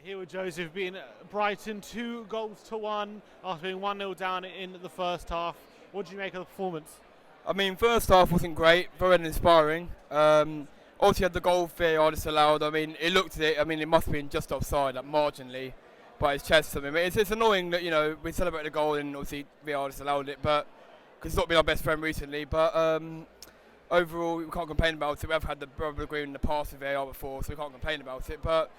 Here with Joseph, being Brighton 2-1 after being 1-0 down in the first half. What did you make of the performance? I mean, first half wasn't great, very uninspiring. Obviously had the goal VAR disallowed. I mean, it looked at it. I mean, it must have been just offside, like marginally, by his chest. I mean, it's annoying that we celebrated the goal and obviously VAR disallowed it, but because it's not been our best friend recently. But overall, we can't complain about it. We've had the rubber agreement in the past with VAR before, so we can't complain about it. But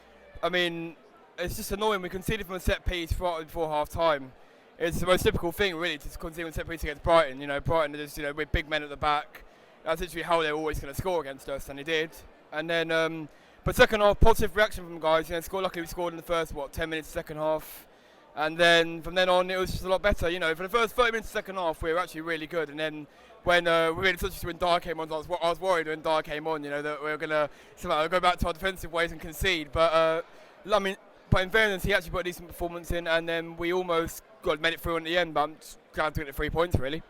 I mean, it's just annoying. We conceded from a set piece right before half time. It's the most typical thing, really, to concede from a set piece against Brighton. Brighton are just, with big men at the back. That's literally how they're always going to score against us, and they did. And then, but second half, positive reaction from guys. Luckily we scored in the first 10 minutes, second half, and then from then on it was just a lot better. For the first 30 minutes of the second half, we were actually really good. And then when when Dyer came on, I was worried when Dyer came on, that we were going to somehow go back to our defensive ways and concede. But but in fairness, he actually put a decent performance in, and then we almost made it through in the end. But I'm just glad to get the 3 points, really.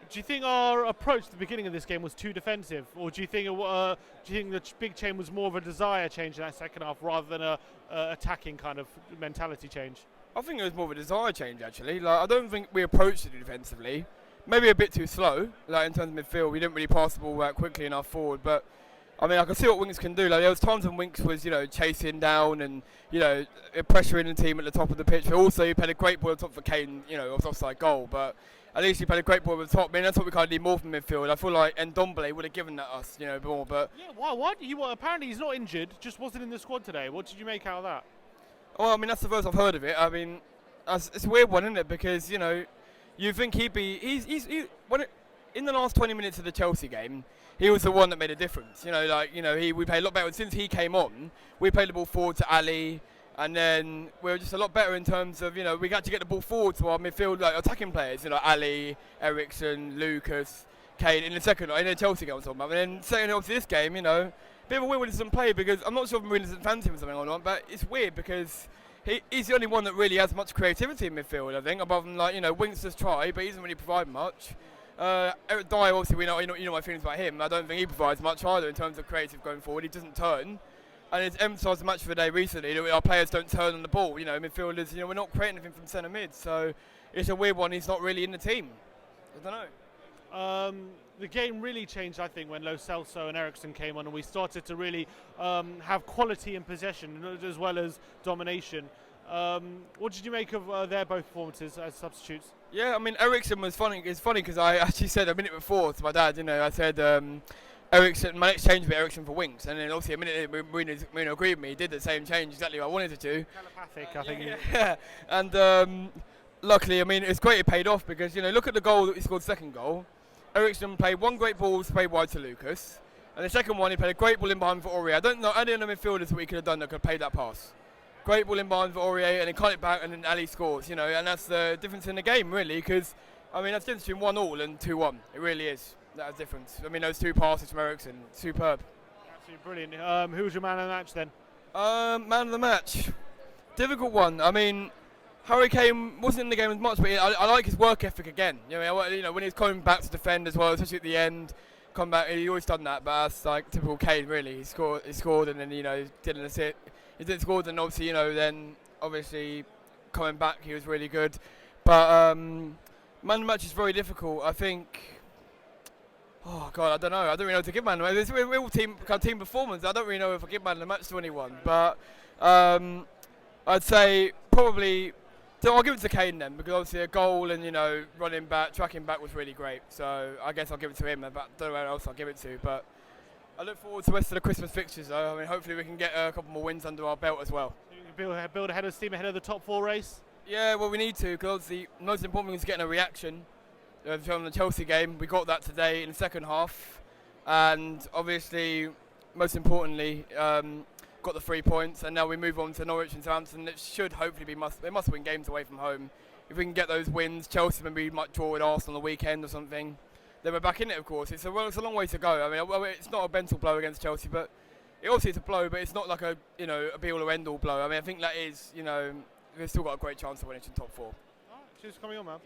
Do you think our approach at the beginning of this game was too defensive, or do you think the big change was more of a desire change in that second half rather than a attacking kind of mentality change? I think it was more of a desire change, actually. I don't think we approached it defensively. Maybe a bit too slow, in terms of midfield. We didn't really pass the ball quickly enough forward, but I mean, I can see what Winks can do. There was times when Winks was, chasing down and, pressuring the team at the top of the pitch. But also, he played a great ball on top for Kane, it was offside goal. But at least he played a great ball at the top. I mean, that's what we kind of need more from midfield. I feel like Ndombele would have given that us, more. But yeah, why? Apparently, he's not injured. Just wasn't in the squad today. What did you make out of that? Well, I mean, that's the first I've heard of it. I mean, it's a weird one, isn't it? Because you think he'd be in the last 20 minutes of the Chelsea game, he was the one that made a difference. We played a lot better since he came on. We played the ball forward to Ali, and then we were just a lot better in terms of we got to get the ball forward to our midfield, attacking players. Ali, Ericsson, Lucas, Kane in the Chelsea game. I'm talking about. And then second obviously this game, bit of a weird one he doesn't play because I'm not sure if Mourinho doesn't fancy him or something or not, but it's weird because he's the only one that really has much creativity in midfield. I think, above than Winks does try, but he doesn't really provide much. Eric Dyer, obviously, we know my feelings about him. I don't think he provides much either in terms of creative going forward. He doesn't turn, and it's emphasised the match of the day recently that our players don't turn on the ball. Midfielders, we're not creating anything from centre mid, so it's a weird one. He's not really in the team. I don't know. The game really changed, I think, when Lo Celso and Ericsson came on, and we started to really have quality in possession as well as domination. What did you make of their both performances as substitutes? Yeah, I mean, Ericsson was funny. It's funny because I actually said a minute before to my dad, I said Ericsson, my next change would be Ericsson for Winks. And then obviously a minute later, Mourinho agreed with me. He did the same change, exactly what I wanted to do. Telepathic, I think. Yeah. And luckily, I mean, it's great it paid off because, look at the goal that he scored, second goal. Ericsson played one great ball to play wide to Lucas. And the second one, he played a great ball in behind for Aurier. I don't know any of the midfielders that we could have done that could have played that pass. Great ball in behind for Aurier, and then cut it back, and then Ali scores, and that's the difference in the game, really, because, I mean, that's the difference between 1-1 and 2-1. It really is. That's the difference. I mean, those two passes from Ericsson, superb. Absolutely brilliant. Who was your man of the match, then? Man of the match. Difficult one. I mean, Harry Kane wasn't in the game as much, but I like his work ethic again. When he's coming back to defend as well, especially at the end, come back, he always done that, but that's like typical Kane, really. He scored, and then, he didn't assist. He did score, and obviously, then obviously coming back, he was really good. But man of the match is very difficult. I think. Oh God, I don't know. I don't really know what to give man of the match. We're all team performance. I don't really know if I give man of the match to anyone. But I'd say probably. So I'll give it to Kane then, because obviously a goal and running back, tracking back was really great. So I guess I'll give it to him. But I don't know where else I'll give it to, but. I look forward to the rest of the Christmas fixtures, though. I mean, hopefully we can get a couple more wins under our belt as well. Build ahead of steam ahead of the top 4 race? Yeah, well, we need to, because the most important thing is getting a reaction from the Chelsea game. We got that today in the second half, and obviously, most importantly, got the 3 points, and now we move on to Norwich and Southampton. It should hopefully be they must win games away from home. If we can get those wins, Chelsea maybe might draw with Arsenal on the weekend or something. Then we're back in it, of course. It's a long way to go. I mean, it's not a mental blow against Chelsea, but obviously it's a blow, but it's not like a be-all or end-all blow. I mean, I think that is, we've still got a great chance of winning in top 4. All right, cheers for coming on, man.